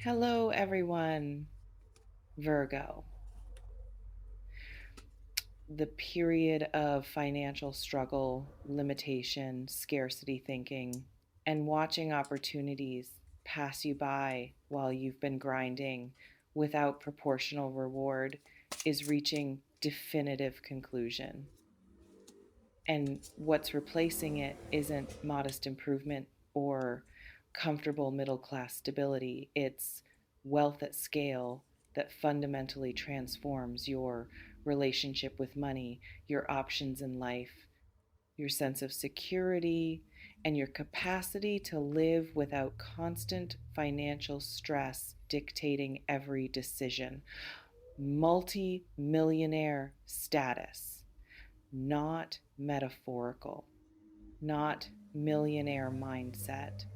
Hello, everyone. Virgo. The period of financial struggle, limitation, scarcity thinking, and watching opportunities pass you by while you've been grinding without proportional reward is reaching definitive conclusion. And what's replacing it isn't modest improvement or comfortable middle class stability, it's wealth at scale that fundamentally transforms your relationship with money, your options in life, your sense of security, and your capacity to live without constant financial stress dictating every decision. Multi-millionaire status, not metaphorical, not millionaire mindset,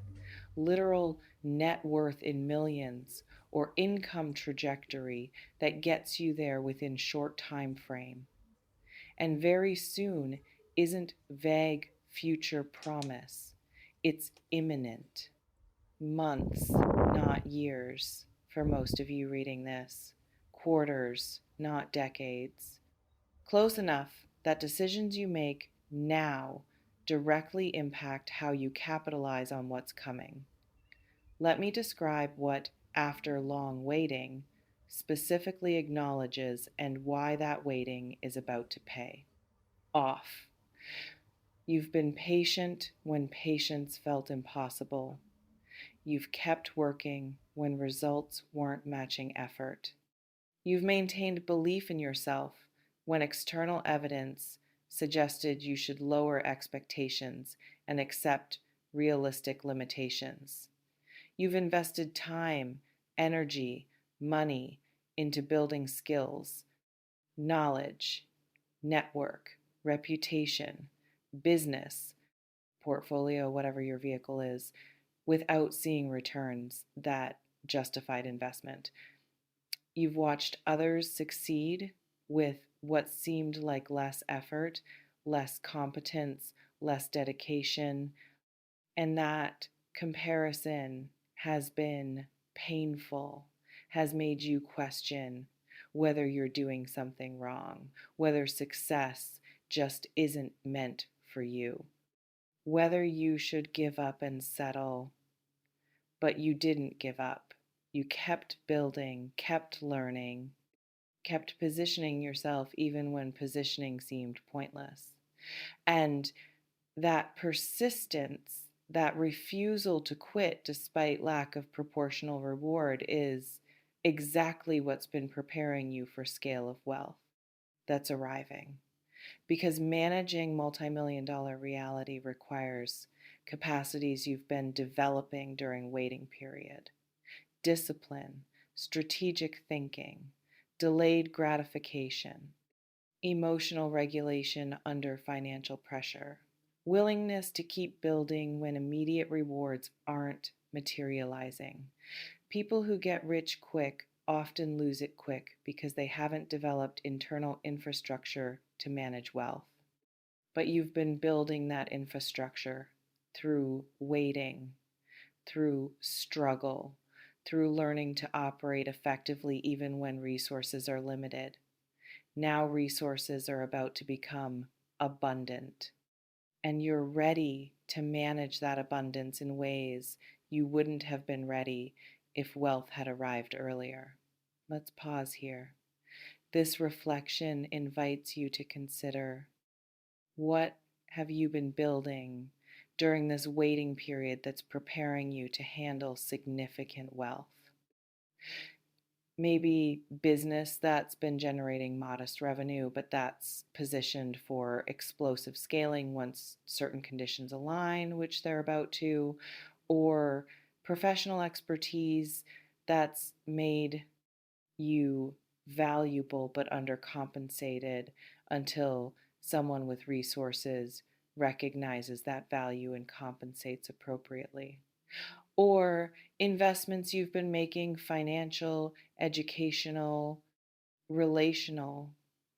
literal net worth in millions or income trajectory that gets you there within short time frame. And very soon isn't vague future promise. It's imminent. Months, not years, for most of you reading this. Quarters, not decades. Close enough that decisions you make now directly impact how you capitalize on what's coming. Let me describe what after long waiting specifically acknowledges and why that waiting is about to pay off. You've been patient when patience felt impossible. You've kept working when results weren't matching effort. You've maintained belief in yourself when external evidence suggested you should lower expectations and accept realistic limitations. You've invested time, energy, money into building skills, knowledge, network, reputation, business, portfolio, whatever your vehicle is, without seeing returns that justified investment. You've watched others succeed with what seemed like less effort, less competence, less dedication, and that comparison has been painful, has made you question whether you're doing something wrong, whether success just isn't meant for you, whether you should give up and settle. But you didn't give up. You kept building, kept learning, kept positioning yourself even when positioning seemed pointless. And that persistence, that refusal to quit despite lack of proportional reward is exactly what's been preparing you for scale of wealth that's arriving. Because managing multi-million dollar reality requires capacities you've been developing during waiting period. Discipline, strategic thinking, delayed gratification, emotional regulation under financial pressure, willingness to keep building when immediate rewards aren't materializing. People who get rich quick often lose it quick because they haven't developed internal infrastructure to manage wealth. But you've been building that infrastructure through waiting, through struggle, through learning to operate effectively even when resources are limited. Now resources are about to become abundant, and you're ready to manage that abundance in ways you wouldn't have been ready if wealth had arrived earlier. Let's pause here. This reflection invites you to consider, what have you been building during this waiting period that's preparing you to handle significant wealth? Maybe business that's been generating modest revenue, but that's positioned for explosive scaling once certain conditions align, which they're about to, or professional expertise that's made you valuable but undercompensated until someone with resources recognizes that value and compensates appropriately. Or investments you've been making, financial, educational, relational,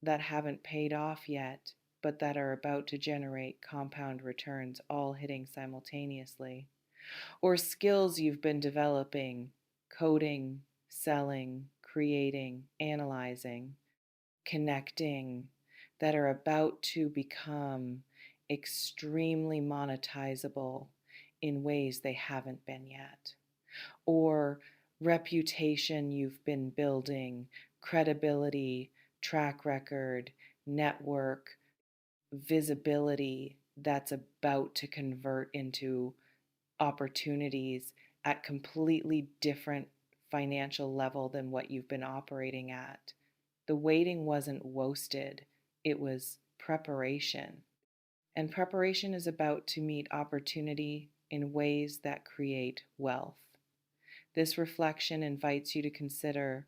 that haven't paid off yet, but that are about to generate compound returns, all hitting simultaneously. Or skills you've been developing, coding, selling, creating, analyzing, connecting, that are about to become extremely monetizable in ways they haven't been yet, or reputation you've been building, credibility, track record, network, visibility that's about to convert into opportunities at completely different financial level than what you've been operating at. The waiting wasn't wasted, it was preparation. And preparation is about to meet opportunity in ways that create wealth. This reflection invites you to consider,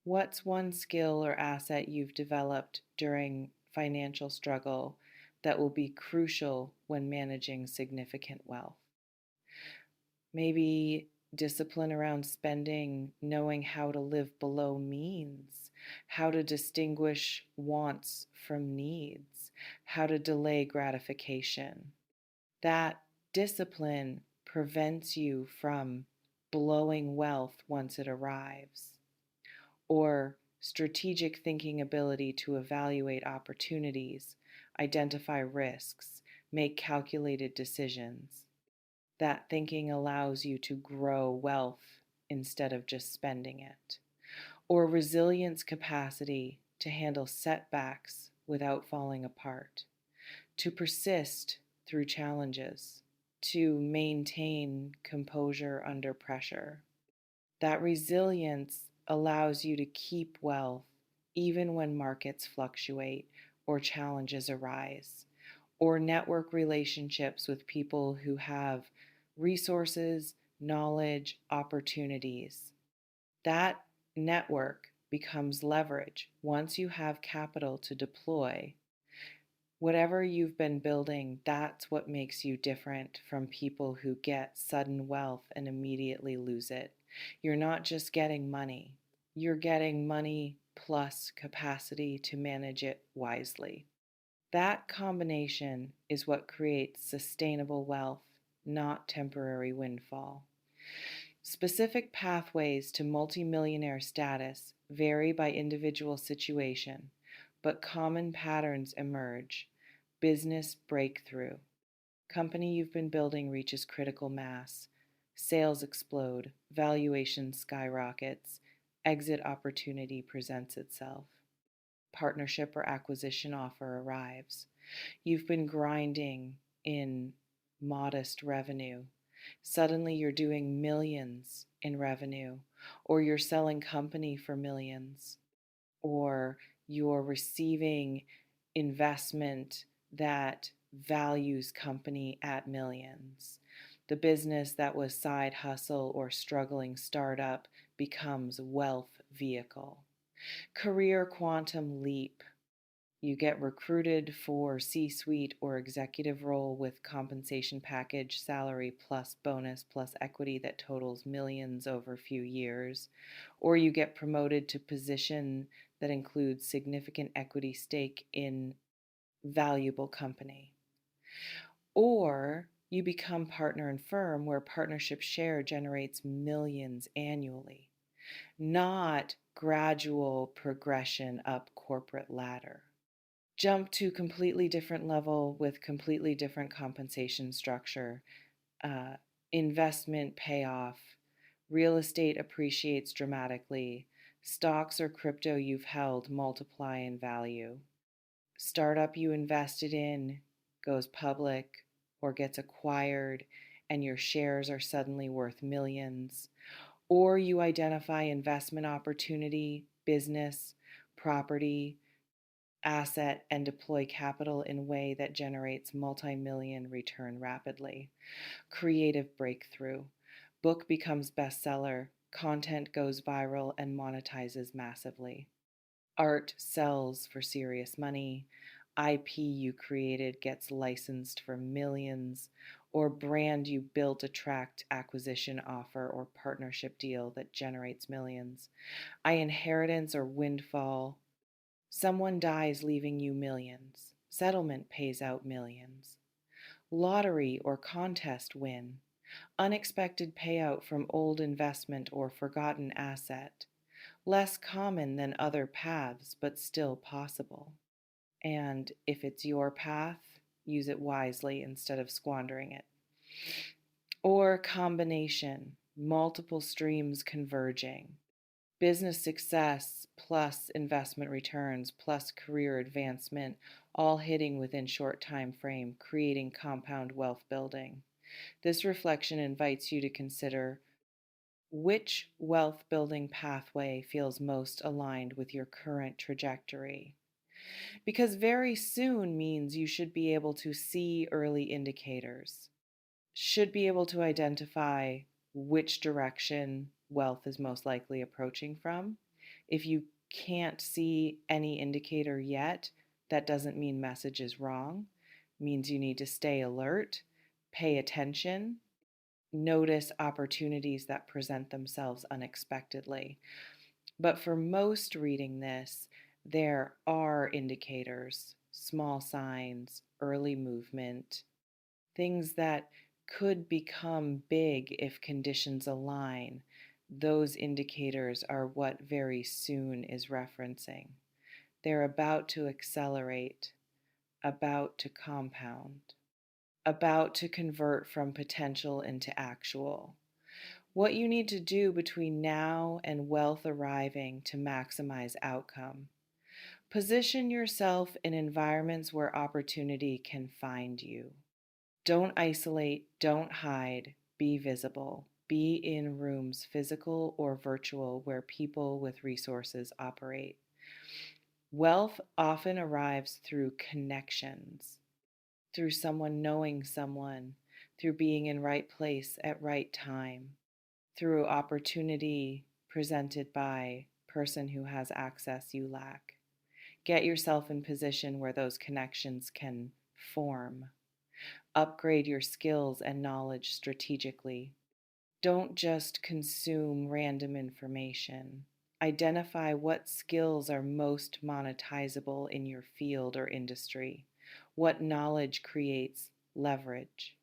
what's one skill or asset you've developed during financial struggle that will be crucial when managing significant wealth? Maybe discipline around spending, knowing how to live below means, how to distinguish wants from needs, how to delay gratification. That discipline prevents you from blowing wealth once it arrives. Or strategic thinking ability to evaluate opportunities, identify risks, make calculated decisions. That thinking allows you to grow wealth instead of just spending it. Or resilience capacity to handle setbacks without falling apart, to persist through challenges, to maintain composure under pressure. That resilience allows you to keep wealth even when markets fluctuate or challenges arise, or network relationships with people who have resources, knowledge, opportunities. That network becomes leverage once you have capital to deploy. Whatever you've been building, that's what makes you different from people who get sudden wealth and immediately lose it. You're not just getting money, you're getting money plus capacity to manage it wisely. That combination is what creates sustainable wealth, not temporary windfall. Specific pathways to multimillionaire status vary by individual situation, but common patterns emerge. Business breakthrough. Company you've been building reaches critical mass. Sales explode. Valuation skyrockets. Exit opportunity presents itself. Partnership or acquisition offer arrives. You've been grinding in modest revenue. Suddenly you're doing millions in revenue, or you're selling company for millions, or you're receiving investment that values company at millions. The business that was side hustle or struggling startup becomes wealth vehicle. Career quantum leap. You get recruited for C-suite or executive role with compensation package, salary plus bonus plus equity that totals millions over a few years. Or you get promoted to position that includes significant equity stake in valuable company. Or you become partner in firm where partnership share generates millions annually, not gradual progression up corporate ladder. Jump to completely different level with completely different compensation structure, uh, investment payoff, real estate appreciates dramatically, stocks or crypto you've held multiply in value, startup you invested in goes public or gets acquired and your shares are suddenly worth millions, or you identify investment opportunity, business, property, asset, and deploy capital in a way that generates multi-million return rapidly. Creative breakthrough. Book becomes bestseller, content goes viral and monetizes massively. Art sells for serious money. IP you created gets licensed for millions, or brand you built attract acquisition offer or partnership deal that generates millions. Inheritance or windfall. Someone dies leaving you millions. Settlement pays out millions. Lottery or contest win. unexpected payout from old investment or forgotten asset, less common than other paths, but still possible. And if it's your path, use it wisely instead of squandering it. Or combination, multiple streams converging, business success plus investment returns plus career advancement, all hitting within short time frame, creating compound wealth building. This reflection invites you to consider which wealth building pathway feels most aligned with your current trajectory. Because very soon means you should be able to see early indicators, should be able to identify which direction wealth is most likely approaching from. If you can't see any indicator yet, that doesn't mean message is wrong. It means you need to stay alert, pay attention, notice opportunities that present themselves unexpectedly. But for most reading this, there are indicators, small signs, early movement, things that could become big if conditions align. Those indicators are what very soon is referencing. They're about to accelerate, about to compound, about to convert from potential into actual. What you need to do between now and wealth arriving to maximize outcome. Position yourself in environments where opportunity can find you. Don't isolate, don't hide, be visible. Be in rooms, physical or virtual, where people with resources operate. Wealth often arrives through connections, through someone knowing someone, through being in right place at right time, through opportunity presented by person who has access you lack. Get yourself in position where those connections can form. Upgrade your skills and knowledge strategically. Don't just consume random information. Identify what skills are most monetizable in your field or industry. What knowledge creates leverage?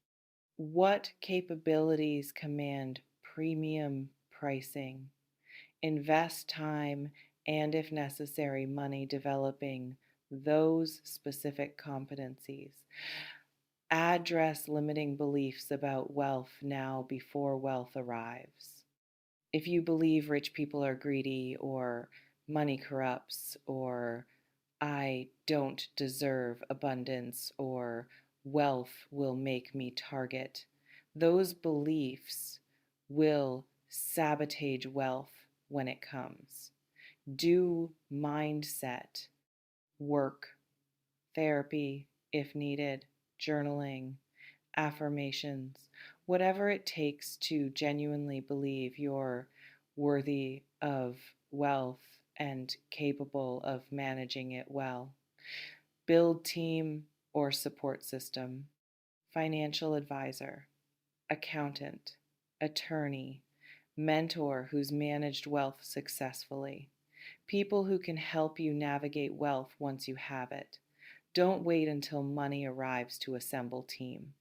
What capabilities command premium pricing? Invest time and, if necessary, money developing those specific competencies. Address limiting beliefs about wealth now before wealth arrives. If you believe rich people are greedy or money corrupts or I don't deserve abundance or wealth will make me target, those beliefs will sabotage wealth when it comes. Do mindset work, therapy if needed, journaling, affirmations, whatever it takes to genuinely believe you're worthy of wealth and capable of managing it well. Build team or support system, financial advisor, accountant, attorney, mentor who's managed wealth successfully, people who can help you navigate wealth once you have it. Don't wait until money arrives to assemble team.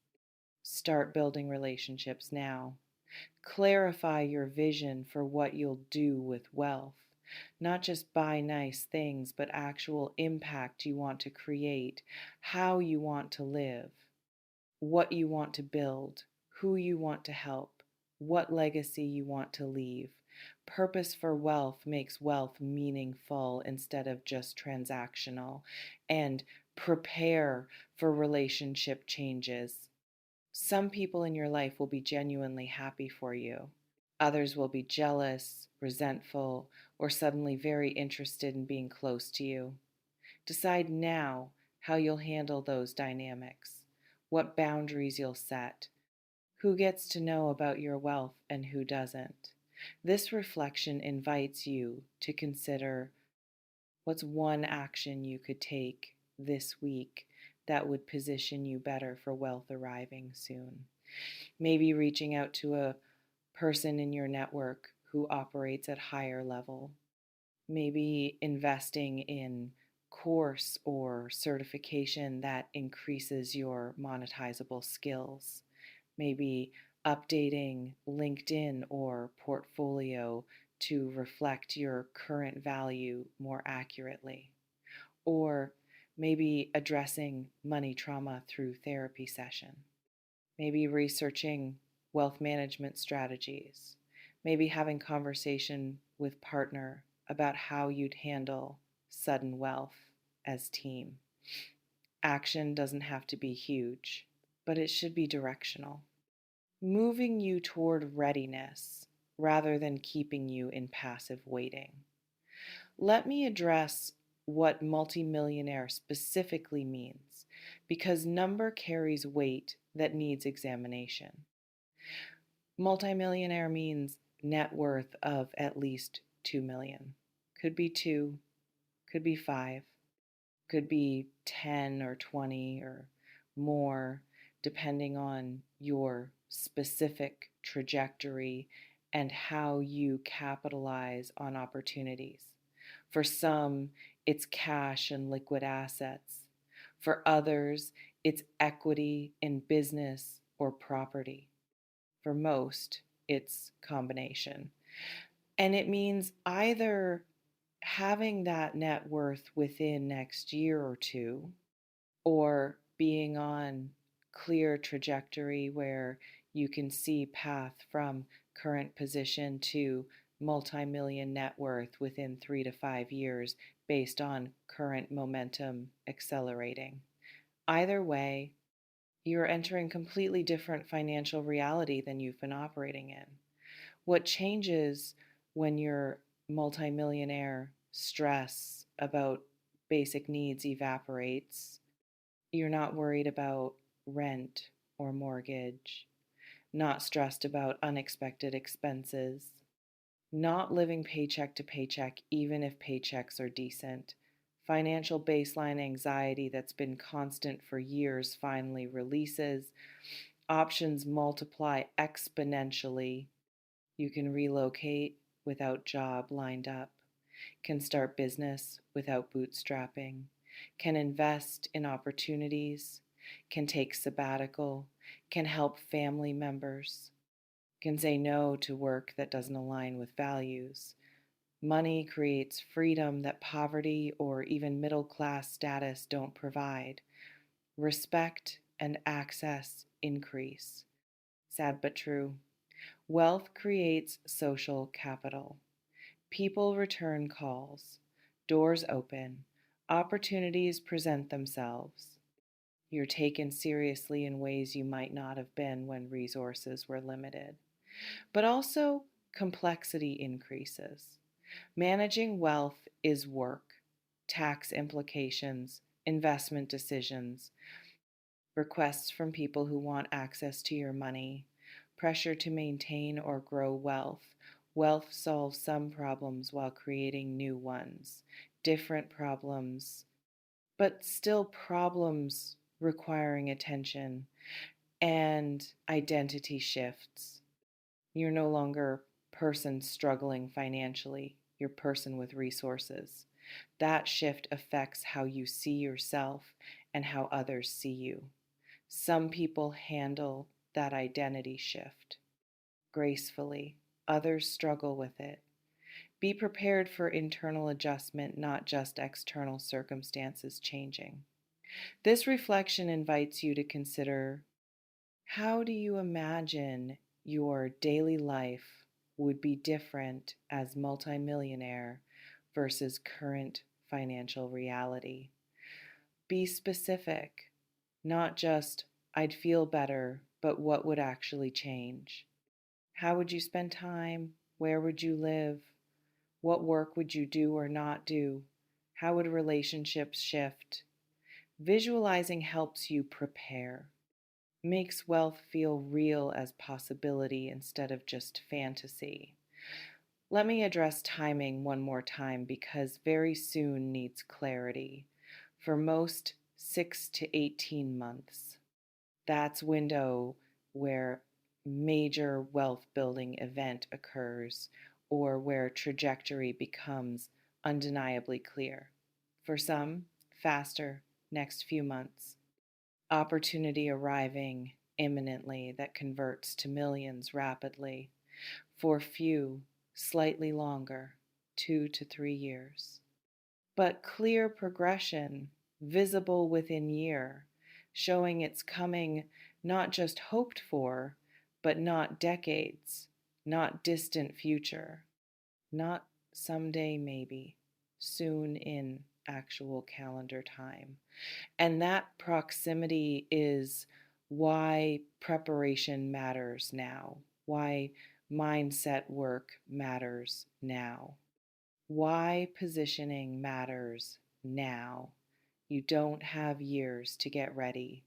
Start building relationships now. Clarify your vision for what you'll do with wealth. Not just buy nice things, but actual impact you want to create, how you want to live, what you want to build, who you want to help, what legacy you want to leave. Purpose for wealth makes wealth meaningful instead of just transactional. And prepare for relationship changes. Some people in your life will be genuinely happy for you. Others will be jealous, resentful, or suddenly very interested in being close to you. Decide now how you'll handle those dynamics, what boundaries you'll set, who gets to know about your wealth and who doesn't. This reflection invites you to consider what's one action you could take this week that would position you better for wealth arriving soon. Maybe reaching out to a person in your network who operates at higher level. Maybe investing in course or certification that increases your monetizable skills. Maybe updating LinkedIn or portfolio to reflect your current value more accurately, or maybe addressing money trauma through therapy session, maybe researching wealth management strategies, maybe having conversation with partner about how you'd handle sudden wealth as team. Action doesn't have to be huge, but it should be directional, moving you toward readiness rather than keeping you in passive waiting. Let me address what multimillionaire specifically means, because number carries weight that needs examination. Multimillionaire means net worth of at least 2 million. Could be 2, could be 5, could be 10 or 20 or more, depending on your specific trajectory and how you capitalize on opportunities. For some, it's cash and liquid assets. For others, it's equity in business or property. For most, it's combination. And it means either having that net worth within next year or two, or being on clear trajectory where you can see path from current position to multi-million net worth within 3 to 5 years based on current momentum accelerating. Either way, you're entering completely different financial reality than you've been operating in. What changes when your multimillionaire stress about basic needs evaporates? You're not worried about rent or mortgage, not stressed about unexpected expenses, not living paycheck to paycheck, even if paychecks are decent. Financial baseline anxiety that's been constant for years finally releases. Options multiply exponentially. You can relocate without job lined up, can start business without bootstrapping, can invest in opportunities, can take sabbatical, can help family members, can say no to work that doesn't align with values. Money creates freedom that poverty or even middle class status don't provide. Respect and access increase. Sad but true. Wealth creates social capital. People return calls. Doors open. Opportunities present themselves. You're taken seriously in ways you might not have been when resources were limited. But also, complexity increases. Managing wealth is work, tax implications, investment decisions, requests from people who want access to your money, pressure to maintain or grow wealth. Wealth solves some problems while creating new ones, different problems, but still problems requiring attention, and identity shifts. You're no longer person struggling financially, you're person with resources. That shift affects how you see yourself and how others see you. Some people handle that identity shift gracefully, others struggle with it. Be prepared for internal adjustment, not just external circumstances changing. This reflection invites you to consider, how do you imagine your daily life would be different as multimillionaire versus current financial reality? Be specific, not just, I'd feel better, but what would actually change? How would you spend time? Where would you live? What work would you do or not do? How would relationships shift? Visualizing helps you prepare, makes wealth feel real as possibility instead of just fantasy. Let me address timing one more time because very soon needs clarity. For most, 6 to 18 months. That's window where major wealth building event occurs or where trajectory becomes undeniably clear. For some, faster, next few months. Opportunity arriving imminently that converts to millions rapidly. For few, slightly longer, 2 to 3 years. But clear progression, visible within year, showing it's coming not just hoped for, but not decades, not distant future, not someday maybe, soon in actual calendar time. And that proximity is why preparation matters now, why mindset work matters now, why positioning matters now. You don't have years to get ready,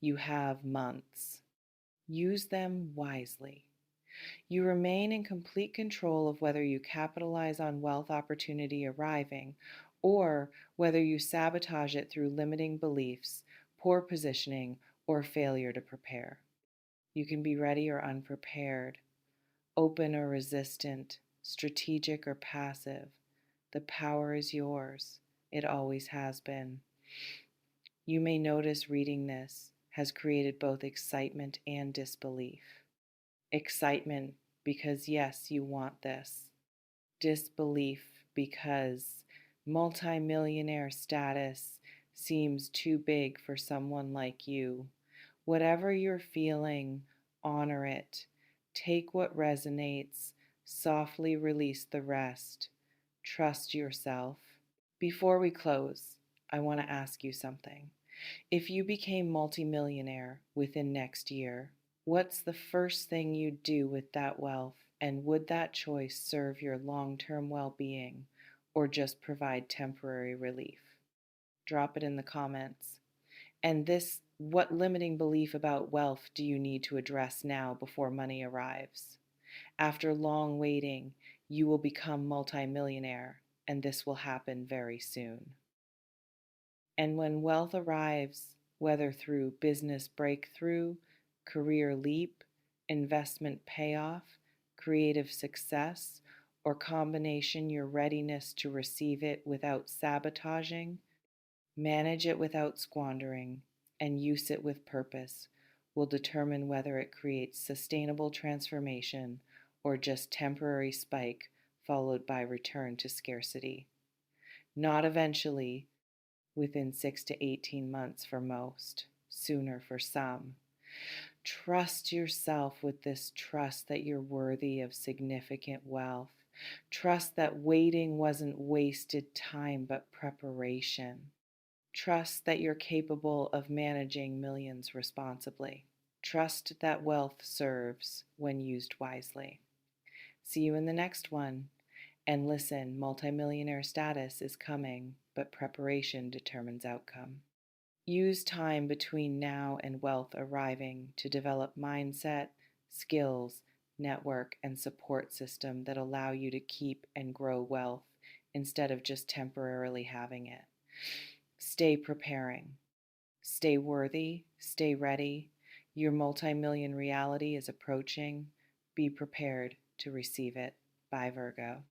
you have months. Use them wisely. You remain in complete control of whether you capitalize on wealth opportunity arriving or whether you sabotage it through limiting beliefs, poor positioning, or failure to prepare. You can be ready or unprepared, open or resistant, strategic or passive. The power is yours. It always has been. You may notice reading this has created both excitement and disbelief. Excitement because, yes, you want this. Disbelief because multi-millionaire status seems too big for someone like you. Whatever you're feeling, honor it. Take what resonates, softly release the rest. Trust yourself. Before we close, I want to ask you something. If you became multimillionaire within next year, what's the first thing you'd do with that wealth? And would that choice serve your long-term well-being or just provide temporary relief? Drop it in the comments. And what limiting belief about wealth do you need to address now before money arrives? After long waiting, you will become multimillionaire, and this will happen very soon. And when wealth arrives, whether through business breakthrough, career leap, investment payoff, creative success, or combination, your readiness to receive it without sabotaging, manage it without squandering, and use it with purpose will determine whether it creates sustainable transformation or just temporary spike followed by return to scarcity. Not eventually, within 6 to 18 months for most, sooner for some. Trust yourself with this trust that you're worthy of significant wealth. Trust that waiting wasn't wasted time but preparation. Trust that you're capable of managing millions responsibly. Trust that wealth serves when used wisely. See you in the next one. And listen, multimillionaire status is coming, but preparation determines outcome. Use time between now and wealth arriving to develop mindset, skills, network, and support system that allow you to keep and grow wealth instead of just temporarily having it. Stay preparing. Stay worthy. Stay ready. Your multi-million reality is approaching. Be prepared to receive it. Bye, Virgo.